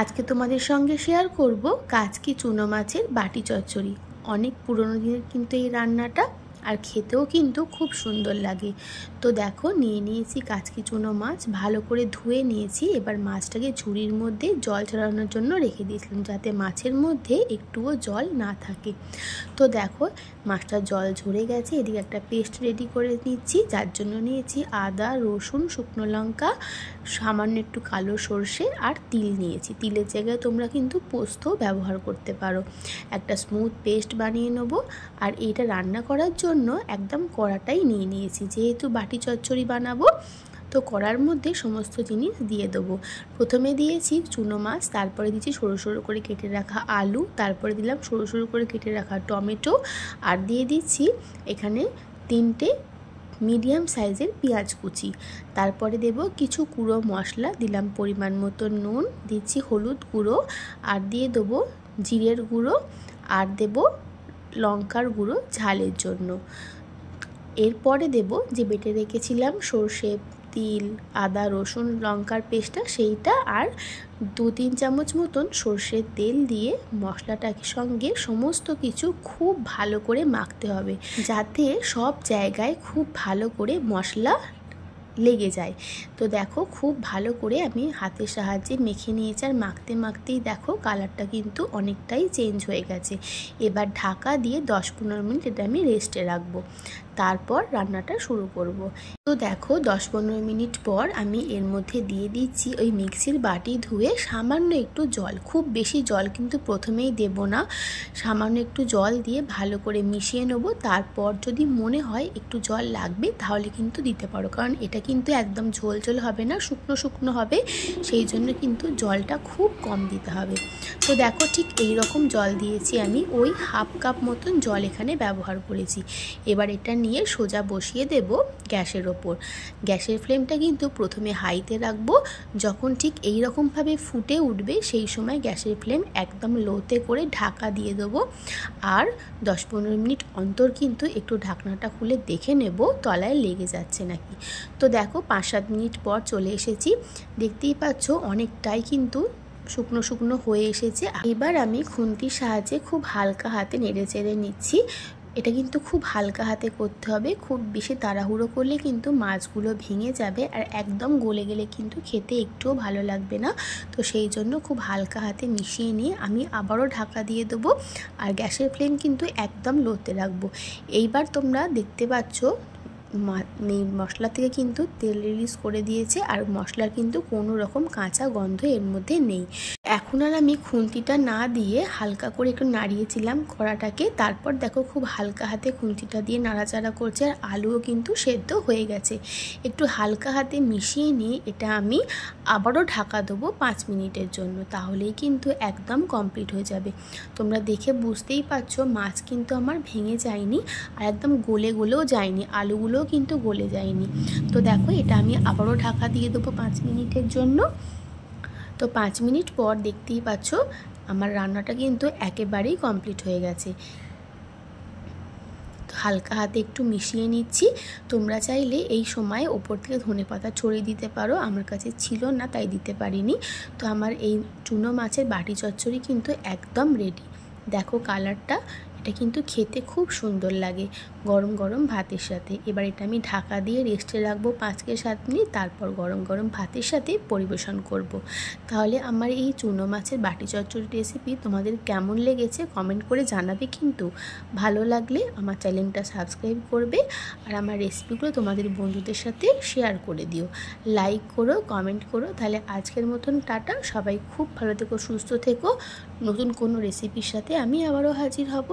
আজকে তোমাদের সঙ্গে শেয়ার করব কাচকি চুনো মাছের বাটি চচ্চড়ি। অনেক পুরনো দিনের কিন্তু এই রান্নাটা, আর খেতেও কিন্তু খুব সুন্দর লাগে। তো দেখো নিয়ে নিয়েছি কাচকি চুনো মাছ, ভালো করে ধুয়ে নিয়েছি। এবার মাছটাকে ঝুড়ির মধ্যে জল ছড়ানোর জন্য রেখে দিয়েছিলাম, যাতে মাছের মধ্যে একটুও জল না থাকে। তো দেখো মাছটা জল ঝরে গেছে। এদিকে একটা পেস্ট রেডি করে নিচ্ছি, যার জন্য নিয়েছি আদা, রসুন, শুকনো লঙ্কা, সামান্য একটু কালো সর্ষে আর তিল নিয়েছি। তিলের জায়গায় তোমরা কিন্তু পোস্ত ব্যবহার করতে পারো। একটা স্মুথ পেস্ট বানিয়ে নেব। আর এইটা রান্না করার জন্য একদম কড়াটাই নিয়ে নিয়েছি, যেহেতু বাটি চচ্চড়ি বানাবো। তো কড়ার মধ্যে সমস্ত জিনিস দিয়ে দেবো। প্রথমে দিয়েছি চুনো মাছ, তারপরে দিয়েছি সরু সরু করে কেটে রাখা আলু, তারপরে দিলাম সরু সরু করে কেটে রাখা টমেটো, আর দিয়ে দিচ্ছি এখানে 3টে মিডিয়াম সাইজের পেঁয়াজ কুচি। তারপরে দেব কিছু গুঁড়ো মশলা, দিলাম পরিমাণ মতো নুন, দিচ্ছি হলুদ গুঁড়ো, আর দিয়ে দেবো জিরের গুঁড়ো, আর দেব লঙ্কার গুঁড়ো ঝালের জন্য। এরপরে দেব যে বেটে রেখেছিলাম সর্ষে, তিল, আদা, রসুন, লঙ্কার পেস্টটা, সেইটা, আর 2-3 চামচ মতন সর্ষের তেল দিয়ে মশলাটার সঙ্গে সমস্ত কিছু খুব ভালো করে মাখতে হবে, যাতে সব জায়গায় খুব ভালো করে মশলা লেগে যায়। তো দেখো খুব ভালো করে আমি হাতের সাহায্যে মেখে নিয়েছি, আর মাখতে মাখতেই দেখো কালারটা কিন্তু অনেকটাই চেঞ্জ হয়ে গেছে। এবার ঢাকা দিয়ে 10-15 মিনিট এটা আমি রেস্টে রাখবো, তারপর রান্নাটা শুরু করব। তো দেখো 10-15 মিনিট পর আমি এর মধ্যে দিয়ে দিচ্ছি ওই মিক্সির বাটি ধুয়ে সামান্য একটু জল। খুব বেশি জল কিন্তু প্রথমেই দেব না, সামান্য একটু জল দিয়ে ভালো করে মিশিয়ে নেব। তারপর যদি মনে হয় একটু জল লাগবে তাহলে কিন্তু দিতে পারো, কারণ এটা কিন্তু একদম ঝোল ঝোল হবে না, শুকনো শুকনো হবে, সেই জন্য কিন্তু জলটা খুব কম দিতে হবে। তো দেখো ঠিক এই রকম জল দিয়েছি আমি, ওই হাফ কাপ মতন জল এখানে ব্যবহার করেছি। এবার এটা নিয়ে সোজা বসিয়ে দেব গ্যাসের ওপর। গ্যাসের ফ্লেমটা কিন্তু প্রথমে হাইতে রাখবো। যখন ঠিক এই রকমভাবে ফুটে উঠবে সেই সময় গ্যাসের ফ্লেম একদম লোতে করে ঢাকা দিয়ে দেবো। আর 10-15 মিনিট অন্তর কিন্তু একটু ঢাকনাটা খুলে দেখে নেব তলায় লেগে যাচ্ছে নাকি। তো দেখো 5-7 মিনিট পর চলে এসেছি, দেখতেই পাচ্ছ অনেকটাই কিন্তু শুকনো শুকনো হয়ে এসেছে। এবার আমি খুন্তির সাহায্যে খুব হালকা হাতে নেড়ে চেড়ে নিচ্ছি। এটা কিন্তু খুব হালকা হাতে করতে হবে, খুব বেশি তাড়াহুড়ো করলে কিন্তু মাছগুলো ভেঙে যাবে, আর একদম গলে গেলে কিন্তু খেতে একটুও ভালো লাগবে না। তো সেই জন্য খুব হালকা হাতে মিশিয়ে নিয়ে আমি আবারও ঢাকা দিয়ে দেবো, আর গ্যাসের ফ্লেম কিন্তু একদম লোতে রাখবো। এইবার তোমরা দেখতে পাচ্ছ মশলা থেকে কিন্তু তেল রিলিজ করে দিয়েছে, আর মশলার কিন্তু কোনো রকম কাঁচা গন্ধ এর মধ্যে নেই। এখন আর আমি খুন্তিটা না দিয়ে হালকা করে একটু নাড়িয়েছিলাম কড়াটাকে, তারপর দেখো খুব হালকা হাতে খুন্তিটা দিয়ে নাড়াচাড়া করছে, আর আলুও কিন্তু সেদ্ধ হয়ে গেছে। একটু হালকা হাতে মিশিয়ে নিয়ে এটা আমি আবারও ঢাকা দেবো 5 মিনিটের জন্য, তাহলেই কিন্তু একদম কমপ্লিট হয়ে যাবে। তোমরা দেখে বুঝতেই পারছো মাছ কিন্তু আমার ভেঙে যায়নি, আর একদম গলে গলেও যায়নি, আলুগুলোও কিন্তু গলে যায়নি। তো দেখো এটা আমি আবারও ঢাকা দিয়ে দেবো 5 মিনিটের জন্য। তো 5 মিনিট পর দেখতেই পাচ্ছ আমার রান্নাটা কিন্তু একেবারেই কমপ্লিট হয়ে গেছে। তো হালকা হাতে একটু মিশিয়ে নিচ্ছি। তোমরা চাইলে এই সময় ওপর থেকে ধনেপাতা ছড়িয়ে দিতে পারো, আমার কাছে ছিল না তাই দিতে পারিনি। তো আমার এই চুনো মাছের বাটি চচ্চড়ি কিন্তু একদম রেডি। দেখো কালারটা, এটা কিন্তু খেতে খুব সুন্দর লাগে গরম গরম ভাতের সাথে। এবার এটা আমি ঢাকা দিয়ে রেস্টে রাখবো 5-7 মিনিট, তারপর গরম গরম ভাতের সাথে পরিবেশন করব। তাহলে আমার এই চুনো মাছের বাটি চচ্চড়ি রেসিপি তোমাদের কেমন লেগেছে কমেন্ট করে জানাবে কিন্তু। ভালো লাগলে আমার চ্যানেলটা সাবস্ক্রাইব করবে, আর আমার রেসিপিগুলো তোমাদের বন্ধুদের সাথে শেয়ার করে দিও, লাইক করো, কমেন্ট করো। তাহলে আজকের মতন টাটা, সবাই খুব ভালো থেকো, সুস্থ থেকো। নতুন কোনো রেসিপির সাথে আমি আবারও হাজির হব।